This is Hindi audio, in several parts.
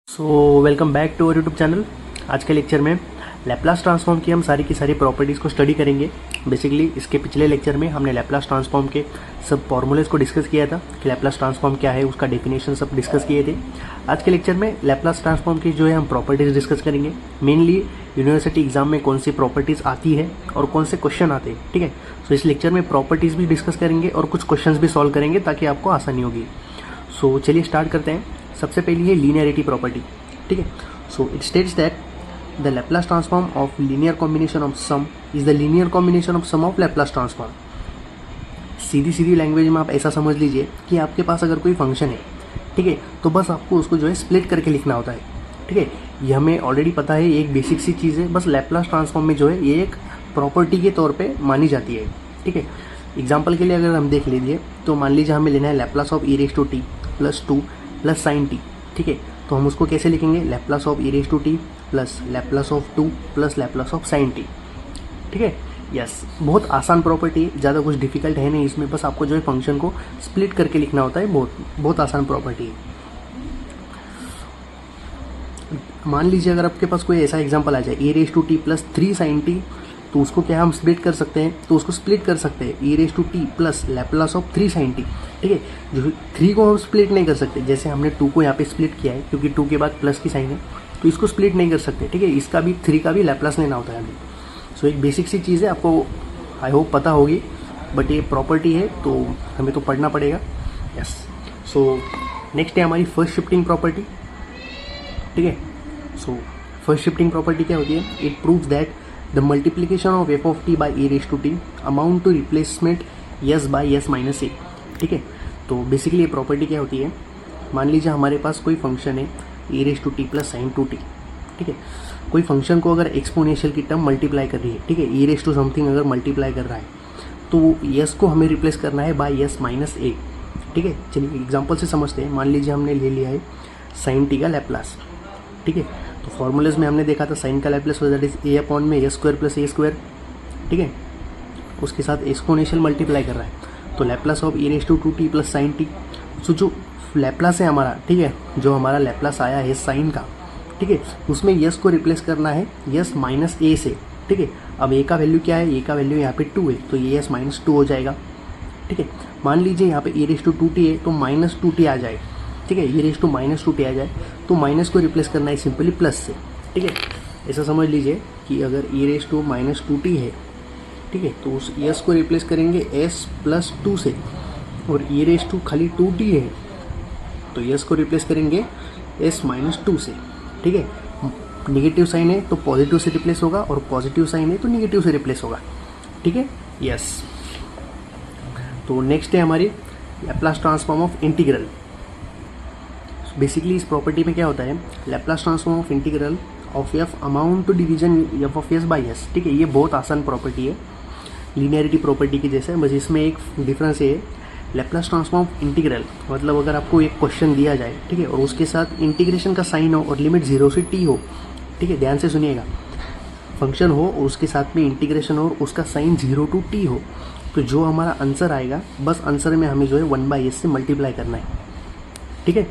So welcome back to our YouTube channel. आज के लेक्चर में लैप्लास ट्रांसफॉर्म की हम सारी की सारी प्रॉपर्टीज़ को स्टडी करेंगे। बेसिकली इसके पिछले लेक्चर में हमने लैप्लास ट्रांसफॉर्म के सब फॉर्मूलेज को डिस्कस किया था कि लैप्लास ट्रांसफॉर्म क्या है, उसका डेफिनेशन सब डिस्कस किए थे। आज के लेक्चर में लैप्लास ट्रांसफॉर्म की जो है हम प्रॉपर्टीज़ डिस्कस करेंगे। मेनली यूनिवर्सिटी एग्जाम में कौन सी प्रॉपर्टीज़ आती है और कौन से क्वेश्चन आते हैं, ठीक है। सो इस लेक्चर में प्रॉपर्टीज़ भी डिस्कस करेंगे और कुछ क्वेश्चन भी सॉल्व करेंगे ताकि आपको आसानी होगी। सो चलिए स्टार्ट करते हैं। सबसे पहली है लीनियरिटी प्रॉपर्टी, ठीक है। So it states that the Laplace transform of linear combination of sum is the linear combination of sum of Laplace transform. सीधी सीधी लैंग्वेज में आप ऐसा समझ लीजिए कि आपके पास अगर कोई फंक्शन है, ठीक है, तो बस आपको उसको जो है स्प्लिट करके लिखना होता है, ठीक है। ये हमें ऑलरेडी पता है, ये एक बेसिक सी चीज़ है। बस लैप्लास ट्रांसफॉर्म में जो है ये एक प्रॉपर्टी के तौर पे मानी जाती है, ठीक है। एग्जाम्पल के लिए अगर हम देख लीजिए तो मान लीजिए हमें लेना है Laplace of E raise to T plus 2 plus sine T, ठीक है। तो हम उसको कैसे लिखेंगे? Laplace of E raise to T plus Laplace of 2 plus Laplace of sine T, ठीक है। यस, बहुत आसान प्रॉपर्टी है, ज़्यादा कुछ डिफिकल्ट है नहीं इसमें। बस आपको जो है फंक्शन को स्प्लिट करके लिखना होता है। बहुत बहुत आसान प्रॉपर्टी है। मान लीजिए अगर आपके पास कोई ऐसा एग्जांपल आ जाए A raise to T plus 3 sine T, तो उसको क्या हम स्प्लिट कर सकते हैं? तो उसको स्प्लिट कर सकते हैं E raise to T plus Laplace of 3 sine T, ठीक है। जो 3 को हम स्प्लिट नहीं कर सकते, जैसे हमने 2 को यहाँ पे स्प्लिट किया है क्योंकि 2 के बाद प्लस की साइन है, तो इसको स्प्लिट नहीं कर सकते, ठीक है। इसका भी 3 का भी लैप्लास लेना होता है हमें। सो एक बेसिक सी चीज़ है, आपको आई होप पता होगी, बट ये प्रॉपर्टी है तो हमें तो पढ़ना पड़ेगा। यस, सो नेक्स्ट है हमारी फर्स्ट शिफ्टिंग प्रॉपर्टी, ठीक है। सो फर्स्ट शिफ्टिंग प्रॉपर्टी क्या होती है? It proves that the multiplication of F of T by A raise to T amount to replacement S by S minus A, ठीक है। तो बेसिकली ये प्रॉपर्टी क्या होती है? मान लीजिए हमारे पास कोई फंक्शन है A raise to T plus sine two T, ठीक है। कोई फंक्शन को अगर एक्सपोनेंशियल की टर्म मल्टीप्लाई कर रही है, ठीक है, ई रेज टू समथिंग अगर मल्टीप्लाई कर रहा है, तो यस को हमें रिप्लेस करना है बाय यस माइनस ए, ठीक है। चलिए एग्जाम्पल से समझते हैं। मान लीजिए हमने ले लिया है साइन टी का लैप्लास, ठीक है। तो फॉर्मूलेज में हमने देखा था साइन का Laplace that is a upon में ए स्क्वायर प्लस ए स्क्वायर, ठीक है। उसके साथ एक्सपोनेंशियल मल्टीप्लाई कर रहा है, तो Laplace of E raise to two T plus sine T. So जो लैप्लास है हमारा, ठीक है, जो हमारा लैप्लास आया है साइन का, ठीक है, उसमें यस को रिप्लेस करना है यस माइनस ए से, ठीक है। अब ए का वैल्यू क्या है? ए का वैल्यू यहाँ पे 2 है, तो ये यस माइनस 2 हो जाएगा, ठीक है। मान लीजिए यहाँ पे ए रेज टू 2t है तो माइनस 2t आ जाए, ठीक है। A raise to minus 2t आ जाए तो माइनस को रिप्लेस करना है सिंपली प्लस से, ठीक है। ऐसा समझ लीजिए कि अगर ए रेज टू माइनस 2t है, ठीक है, तो उस यस को रिप्लेस करेंगे s प्लस 2 से, और ए रेज टू खाली 2t है तो यस को रिप्लेस करेंगे s माइनस 2 से, ठीक है। निगेटिव साइन है तो पॉजिटिव से रिप्लेस होगा और पॉजिटिव साइन है तो निगेटिव से रिप्लेस होगा, ठीक है। यस, तो नेक्स्ट है हमारी Laplace transform of integral. Basically इस प्रॉपर्टी में क्या होता है? Laplace transform of integral of F amount to division F of S by S, ठीक है। ये बहुत आसान प्रॉपर्टी है, लीनियरिटी प्रॉपर्टी की जैसे, बस इसमें एक डिफरेंस है। लैप्लास ट्रांसफॉर्म ऑफ इंटीग्रल मतलब अगर आपको एक क्वेश्चन दिया जाए, ठीक है, और उसके साथ इंटीग्रेशन का साइन हो और लिमिट 0 से t हो, ठीक है, ध्यान से सुनिएगा। फंक्शन हो और उसके साथ में इंटीग्रेशन हो और उसका साइन 0 टू t हो, तो जो हमारा आंसर आएगा, बस आंसर में हमें जो है 1/s से मल्टीप्लाई करना है, ठीक है।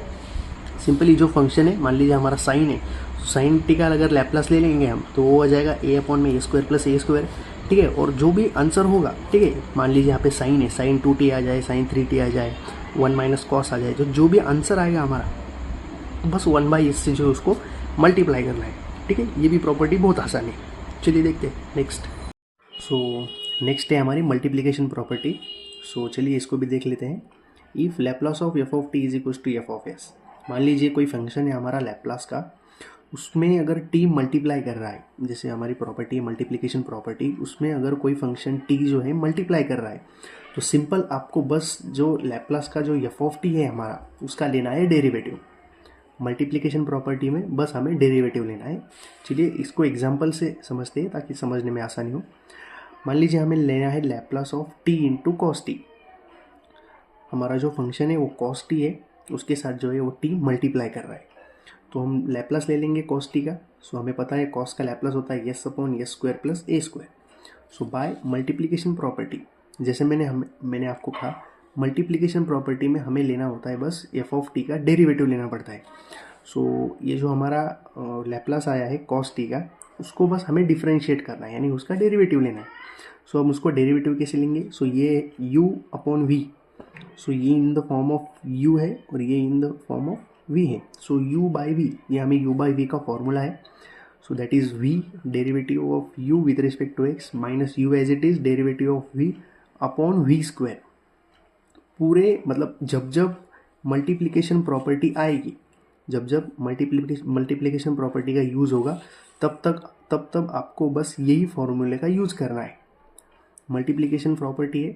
सिंपली जो फंक्शन है, मान लीजिए हमारा साइन है, साइन टी का अगर लैप्लास ले लेंगे हम तो वो आ जाएगा ए अपॉन में ए स्क्वायर प्लस ए स्क्वायर, ठीक है। और जो भी आंसर होगा, ठीक है, मान लीजिए यहाँ पे साइन है, साइन 2t आ जाए, साइन 3t आ जाए, 1 माइनस कॉस आ जाए, जो भी आंसर आएगा हमारा, बस 1/s से जो उसको मल्टीप्लाई करना है, ठीक है। ये भी प्रॉपर्टी बहुत आसान है। चलिए देखते हैं नेक्स्ट। सो नेक्स्ट है हमारी मल्टीप्लिकेशन प्रॉपर्टी। सो चलिए इसको भी देख लेते हैं। If Laplace of F of t is equal to f of s, मान लीजिए कोई फंक्शन है हमारा लैप्लास का, उसमें अगर टी मल्टीप्लाई कर रहा है, जैसे हमारी प्रॉपर्टी है मल्टीप्लिकेशन प्रॉपर्टी, उसमें अगर कोई फंक्शन टी जो है मल्टीप्लाई कर रहा है, तो सिंपल आपको बस जो लैप्लास का जो एफ ऑफ टी है हमारा, उसका लेना है डेरिवेटिव। मल्टीप्लिकेशन प्रॉपर्टी में बस हमें डेरिवेटिव लेना है। चलिए इसको एग्जांपल से समझते हैं ताकि समझने में आसानी हो। मान लीजिए हमें लेना है Laplace of T into cos T. हमारा जो फंक्शन है वो कॉस टी है, उसके साथ जो है वो टी मल्टीप्लाई कर रहा है, तो हम लैप्लास ले लेंगे कॉस टी का। सो हमें पता है कॉस का लैप्लास होता है S upon S square plus A square. So by multiplication property, जैसे मैंने आपको कहा, मल्टीप्लिकेशन प्रॉपर्टी में हमें लेना होता है बस एफ ऑफ टी का डेरिवेटिव लेना पड़ता है। सो ये जो हमारा लैप्लास आया है कॉस टी का, उसको बस हमें डिफरेंशिएट करना है, यानी उसका डेरिवेटिव लेना है। सो हम उसको डेरिवेटिव कैसे लेंगे? सो ये u अपॉन वी, सो ये in the form of u है और ये in the form of v है। सो u बाई वी, ये हमें u बाई वी का फॉर्मूला है। So that is v derivative of u with respect to x minus u as it is derivative of v upon v square. पूरे मतलब जब जब मल्टीप्लिकेशन प्रॉपर्टी आएगी, जब जब मल्टीप्लिकेशन प्रॉपर्टी का यूज़ होगा, तब आपको बस यही फॉर्मूले का यूज़ करना है। मल्टीप्लिकेशन प्रॉपर्टी है,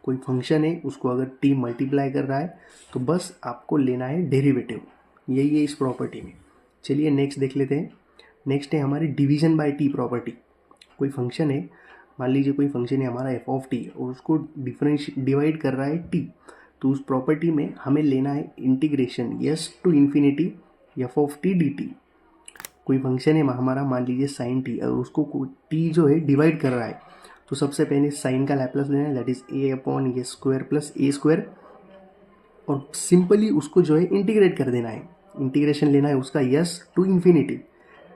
कोई फंक्शन है, उसको अगर t मल्टीप्लाई कर रहा है तो बस आपको लेना है डेरिवेटिव, यही है इस प्रॉपर्टी में। चलिए नेक्स्ट देख लेते हैं। नेक्स्ट है हमारी डिवीजन बाय t प्रॉपर्टी। कोई फंक्शन है, मान लीजिए कोई फंक्शन है हमारा f ऑफ t और उसको डिवाइड कर रहा है t, तो उस प्रॉपर्टी में हमें लेना है integration s to infinity f of t dt। कोई फंक्शन है हमारा, मान लीजिए साइन t, और उसको t जो है डिवाइड कर रहा है, तो सबसे पहले साइन का लैप्लास लेना है, that is a upon A square plus A square, और सिंपली उसको जो है इंटीग्रेट कर देना है। इंटीग्रेशन लेना है उसका s टू इन्फिनिटी।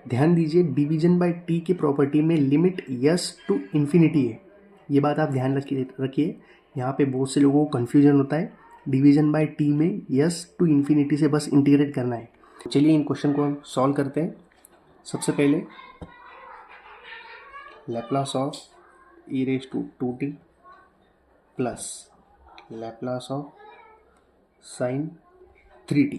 ध्यान दीजिए डिवीजन बाय t की प्रॉपर्टी में लिमिट s टू इन्फिनिटी है, ये बात आप ध्यान रखिए। यहाँ पे बहुत से लोगों को कन्फ्यूजन होता है। डिवीजन बाय t में s टू इन्फिनिटी से बस इंटीग्रेट करना है। चलिए इन क्वेश्चन को हम सॉल्व करते हैं। सबसे पहले Laplace of e raise to 2t plus Laplace of sine 3t।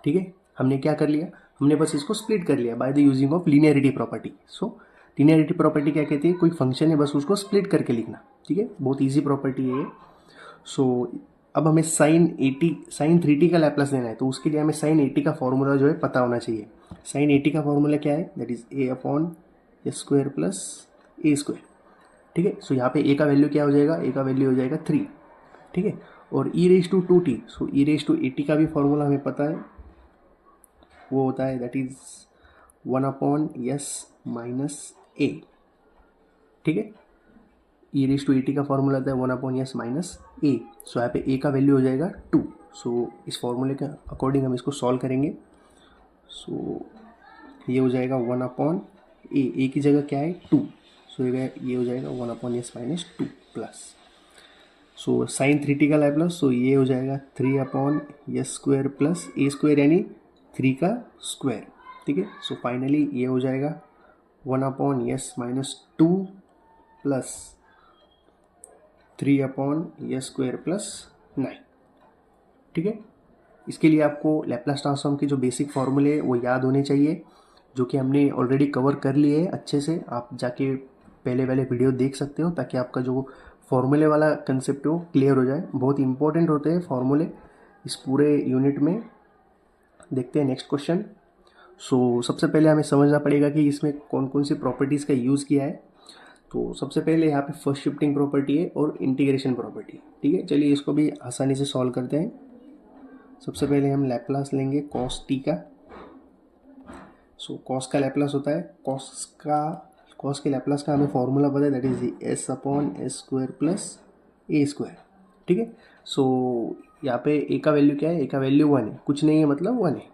ठीक है, हमने क्या कर लिया, हमने बस इसको स्प्लिट कर लिया by the using of linearity property. So linearity property क्या कहती है, कोई फंक्शन है बस उसको स्प्लिट करके लिखना। ठीक है, बहुत ईजी प्रॉपर्टी है ये। सो अब हमें साइन 3t का लैप्लास लेना है, तो उसके लिए हमें साइन 80 का फॉर्मूला जो है पता होना चाहिए। साइन 80 का फॉर्मूला क्या है, that is a upon A square plus A square. ठीक है, सो यहाँ पे a का वैल्यू क्या हो जाएगा, a का वैल्यू हो जाएगा 3। ठीक है, और e raise to 2t, so e raise to 80 का भी फॉर्मूला हमें पता है, वो होता है that is 1 upon S minus A. ठीक है, e रेज टू 80 का फॉर्मूला आता है 1 अपॉन एस माइनस ए। सो यहाँ पे a का वैल्यू हो जाएगा 2। सो इस फॉर्मूले के अकॉर्डिंग हम इसको सॉल्व करेंगे। सो ये हो जाएगा 1 अपॉन ए की जगह क्या है 2, सो ये हो जाएगा 1 upon S minus 2 plus. So sine 3t का लैप्लास, सो ये हो जाएगा 3 upon s square plus A square, यानी 3 का स्क्वायर। ठीक है, सो फाइनली ये हो जाएगा 1 upon S minus 2 plus 3 upon s square plus 9। ठीक है, इसके लिए आपको लैप्लास ट्रांसफॉर्म के जो बेसिक फॉर्मूले वो याद होने चाहिए, जो कि हमने ऑलरेडी कवर कर लिए हैं अच्छे से। आप जाके पहले वाले वीडियो देख सकते हो, ताकि आपका जो फॉर्मूले वाला कंसेप्ट है वो क्लियर हो जाए। बहुत इंपॉर्टेंट होते हैं फॉर्मूले इस पूरे यूनिट में। देखते हैं नेक्स्ट क्वेश्चन। सो सबसे पहले हमें समझना पड़ेगा कि इसमें कौन कौन सी प्रॉपर्टीज़ का यूज़ किया है। तो सबसे पहले यहाँ पे फर्स्ट शिफ्टिंग प्रॉपर्टी है और इंटीग्रेशन प्रॉपर्टी। ठीक है, चलिए इसको भी आसानी से सॉल्व करते हैं। सबसे पहले हम लैप्लास लेंगे कॉस टी का। सो कॉस का लैप्लास होता है, कॉस के लैप्लास का हमें फॉर्मूला पता है, that is S upon s square plus A square. ठीक है, सो यहाँ पे ए का वैल्यू क्या है, ए का वैल्यू 1 है, कुछ नहीं है मतलब 1 है।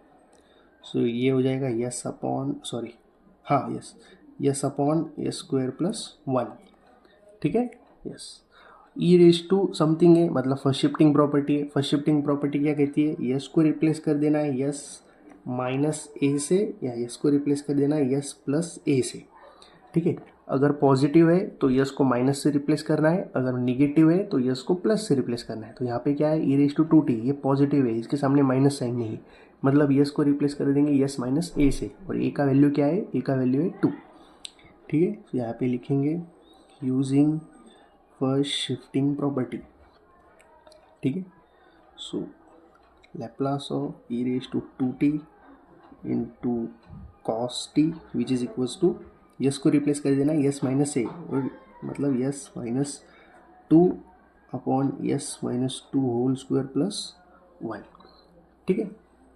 सो ये हो जाएगा s upon s upon s square plus 1। ठीक है, s e raise to something है, मतलब फर्स्ट शिफ्टिंग प्रॉपर्टी है। फर्स्ट शिफ्टिंग प्रॉपर्टी क्या कहती है, यस को रिप्लेस कर देना है यस माइनस ए से, या यस को रिप्लेस कर देना है यस प्लस ए से। ठीक है, अगर पॉजिटिव है तो यस को माइनस से रिप्लेस करना है, अगर निगेटिव है तो यस को प्लस से रिप्लेस करना है। तो यहाँ पे क्या है, ई रेज टू 2t, ये पॉजिटिव है, इसके सामने माइनस साइन नहीं है, मतलब यस को रिप्लेस कर देंगे यस माइनस ए से। और ए का वैल्यू क्या है, ए का वैल्यू है 2। ठीक है, तो यहाँ पे लिखेंगे यूजिंग फर्स्ट शिफ्टिंग प्रॉपर्टी। ठीक है, so Laplace of E raise to 2t into cos T which is equals to, S को रिप्लेस कर देना यस माइनस ए, और मतलब S minus 2 upon S minus 2 whole square plus 1। ठीक है,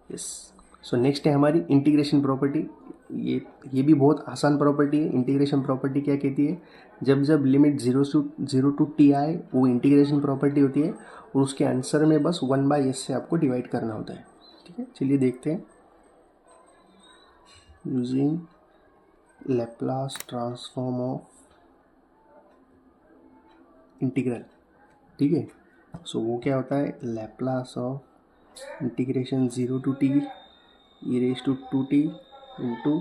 यस। सो नेक्स्ट है हमारी इंटीग्रेशन प्रॉपर्टी। ये भी बहुत आसान प्रॉपर्टी है। इंटीग्रेशन प्रॉपर्टी क्या कहती है, जब जब लिमिट 0 टू t आए वो इंटीग्रेशन प्रॉपर्टी होती है, और उसके आंसर में बस 1/s से आपको डिवाइड करना होता है। ठीक है, चलिए देखते हैं। Using Laplace transform of integral. ठीक है, सो वो क्या होता है, Laplace of integration 0 to t e raise to 2t into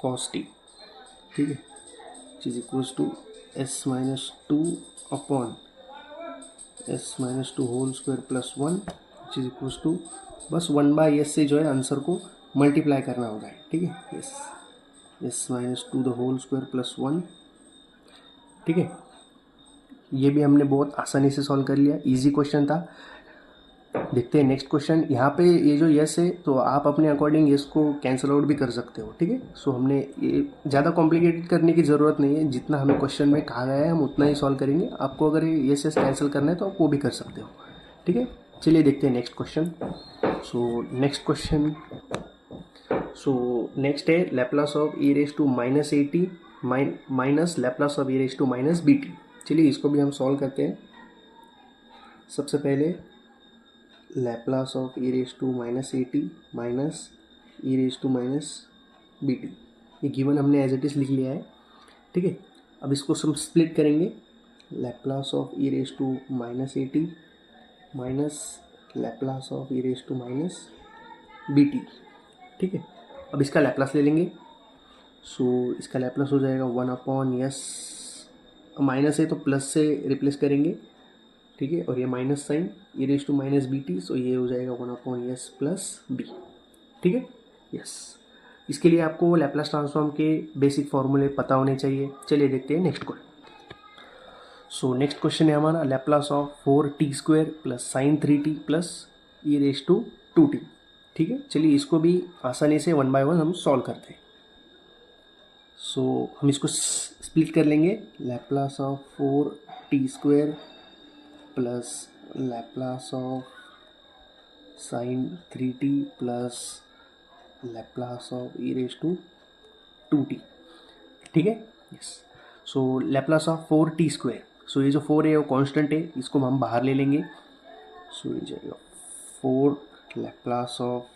cos t. ठीक है, which is equals to s minus two upon s minus two whole square plus 1 which is equals to, बस 1/s से जो है आंसर को मल्टीप्लाई करना होता है। ठीक है, s minus two the whole square plus 1। ठीक है, ये भी हमने बहुत आसानी से सॉल्व कर लिया, इजी क्वेश्चन था। देखते हैं नेक्स्ट क्वेश्चन। यहाँ पे ये जो यस है तो आप अपने अकॉर्डिंग यस को कैंसिल आउट भी कर सकते हो। ठीक है, सो हमने ये ज़्यादा कॉम्प्लिकेटेड करने की ज़रूरत नहीं है, जितना हमें क्वेश्चन में कहा गया है हम उतना ही सॉल्व करेंगे। आपको अगर ये यस कैंसिल करना है तो आप वो भी कर सकते हो। ठीक है, चलिए देखते हैं नेक्स्ट क्वेश्चन। नेक्स्ट है Laplace of E raise to minus a t minus Laplace of E raise to minus B t. चलिए इसको भी हम सॉल्व करते हैं। सबसे पहले Laplace of E raise to minus a t minus e raise to minus B t, ये गिवन हमने एज इट इज़ लिख लिया है। ठीक है, अब इसको हम स्प्लिट करेंगे। Laplace of E raise to minus a t minus Laplace of E raise to minus B t. ठीक है, अब इसका लैप्लास ले लेंगे। इसका लैप्लास हो जाएगा 1/s, माइनस है तो प्लस से रिप्लेस करेंगे। ठीक है, और ये minus sine E raise to minus B T, so ये हो जाएगा 1/s प्लस बी। ठीक है, यस। इसके लिए आपको लैप्लास ट्रांसफॉर्म के बेसिक फॉर्मूले पता होने चाहिए। चलिए देखते हैं नेक्स्ट क्वेश्चन। नेक्स्ट क्वेश्चन है हमारा Laplace of 4t² plus sine 3t plus e raise to 2t। ठीक है, चलिए इसको भी आसानी से 1 by 1 हम सॉल्व करते हैं। हम इसको स्प्लिट कर लेंगे। Laplace of 4t² plus Laplace of sine 3t plus Laplace of E raise to 2t। ठीक है, यस। लैप्लास ऑफ 4t², ये जो 4 है वो कांस्टेंट है, इसको हम बाहर ले लेंगे। ये जाएगा 4 लैप्लास ऑफ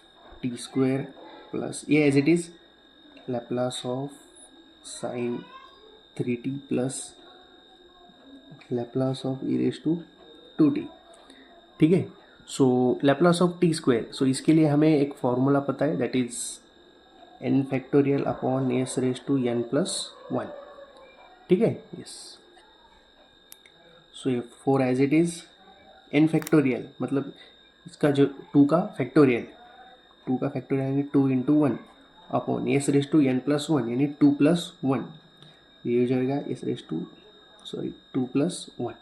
t² प्लस ये as it is Laplace of sine 3t plus Laplace of E raise to 2t। ठीक है, लैप्लास ऑफ t², इसके लिए हमें एक फॉर्मूला पता है, that is n factorial upon s raise to n plus 1। ठीक है, यस। ये 4 as it is n factorial, मतलब इसका जो 2 का फैक्टोरियल यानी 2 into 1 upon s raise to n plus 1 यानी 2 plus 1, ये हो जाएगा s रेज टू 2 plus 1।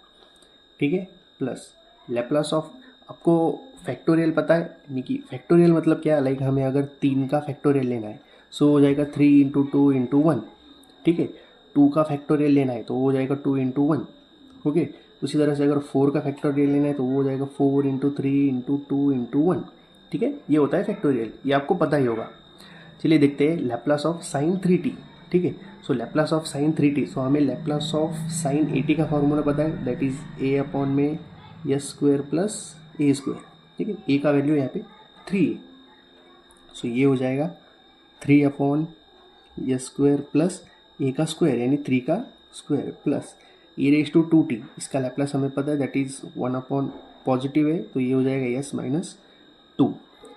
ठीक है, प्लस लैप्लास ऑफ, आपको फैक्टोरियल पता है, यानी कि फैक्टोरियल मतलब क्या, लाइक हमें अगर 3 का फैक्टोरियल लेना है हो जाएगा 3 into 2 into 1। ठीक है, 2 का फैक्टोरियल लेना है तो वो हो जाएगा 2 into 1। ओके, उसी तरह से अगर 4 का फैक्टोरियल लेना है तो वो हो जाएगा 4 into 3 into 2 into 1। ठीक है, ये होता है फैक्टोरियल, ये आपको पता ही होगा। चलिए देखते हैं लैप्लास ऑफ साइन 3t। ठीक है, लैप्लास ऑफ साइन 3t, हमें लैप्लास ऑफ साइन 80 का फॉर्मूला पता है, दैट इज a अपॉन में s² प्लस a²। ठीक है, a का वैल्यू यहाँ पे 3 है, ये हो जाएगा 3 अपॉन s² प्लस a का स्क्वायर यानी 3 का स्क्वायर plus e raise to 2t, इसका लैप्लास हमें पता है, दैट इज 1 अपॉन पॉजिटिव है तो ये हो जाएगा s माइनस 2।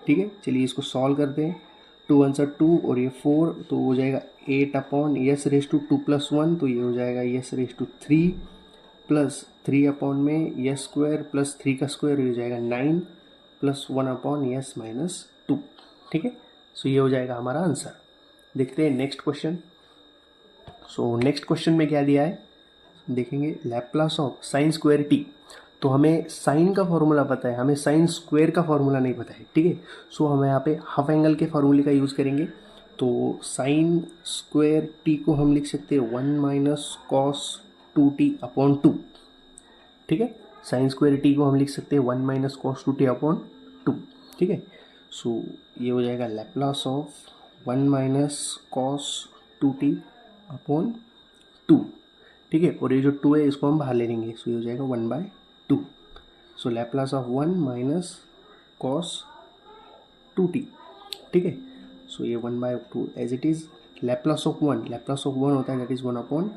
ठीक है, चलिए इसको सॉल्व करते हैं। 2 आंसर 2 और ये 4 तो हो जाएगा 8 upon s raise to 2 plus 1, तो ये हो जाएगा s raise to 3 plus 3 upon में s² प्लस 3 का स्क्वायर हो जाएगा 9 प्लस 1 अपॉन s माइनस 2। ठीक है, ये हो जाएगा हमारा आंसर। देखते हैं नेक्स्ट क्वेश्चन। नेक्स्ट क्वेश्चन में क्या दिया है देखेंगे, Laplace of sine square T, तो हमें साइन का फॉर्मूला पता है, हमें साइन स्क्वायर का फॉर्मूला नहीं पता है। ठीक है, हम यहाँ पे हाफ एंगल के फॉर्मूले का यूज़ करेंगे। तो साइन स्क्वायर टी को हम लिख सकते हैं 1 माइनस कॉस 2t अपॉन 2। ठीक है, साइन स्क्वायर टी को हम लिख सकते हैं 1 माइनस कॉस 2t अपॉन 2। ठीक है, ये हो जाएगा Laplace of 1 minus cos 2t upon 2। ठीक है, और ये जो 2 है इसको हम बाहर ले लेंगे, ये हो जाएगा 1/2। Laplace of 1 minus cos 2t। ठीक है, सो ये 1/2 as it is. Laplace of 1 होता है that is 1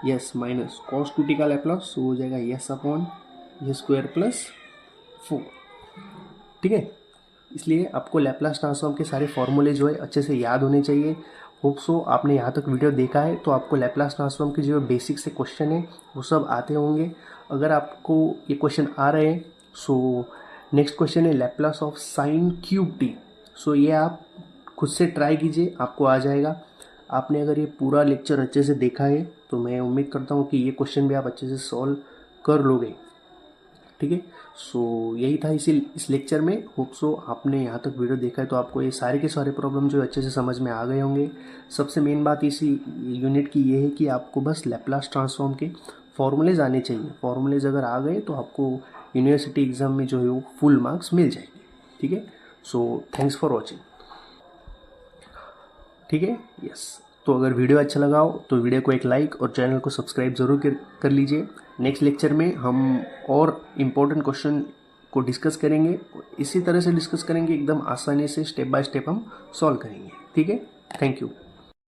s minus cos 2t का लैप्लास, सो हो जाएगा यस अपॉन ये स्क्वायर प्लस 4। ठीक है, इसलिए आपको लैप्लास ट्रांसफॉर्म के सारे फॉर्मूले जो है अच्छे से याद होने चाहिए। होप सो आपने यहाँ तक वीडियो देखा है तो आपको लैप्लास ट्रांसफॉर्म के जो बेसिक से क्वेश्चन है वो सब आते होंगे। अगर आपको ये क्वेश्चन आ रहे हैं सो नेक्स्ट क्वेश्चन है Laplace of sine cube T. So ये आप खुद से ट्राई कीजिए, आपको आ जाएगा। आपने अगर ये पूरा लेक्चर अच्छे से देखा है तो मैं उम्मीद करता हूँ कि ये क्वेश्चन भी आप अच्छे से सॉल्व कर लोगे। ठीक है, सो यही था इस लेक्चर में। होप सो आपने यहाँ तक वीडियो देखा है तो आपको ये सारे के सारे प्रॉब्लम जो अच्छे से समझ में आ गए होंगे। सबसे मेन बात इसी यूनिट की ये है कि आपको बस लैप्लास ट्रांसफॉर्म के फॉर्मूलेज आने चाहिए। फॉर्मूलेज अगर आ गए तो आपको यूनिवर्सिटी एग्ज़ाम में जो है वो फुल मार्क्स मिल जाएंगे। ठीक है, सो थैंक्स फॉर वॉचिंग। ठीक है, यस। तो अगर वीडियो अच्छा लगा हो तो वीडियो को एक लाइक और चैनल को सब्सक्राइब जरूर कर लीजिए। नेक्स्ट लेक्चर में हम और इम्पोर्टेंट क्वेश्चन को डिस्कस करेंगे, इसी तरह से डिस्कस करेंगे, एकदम आसानी से स्टेप बाय स्टेप हम सॉल्व करेंगे। ठीक है, थैंक यू।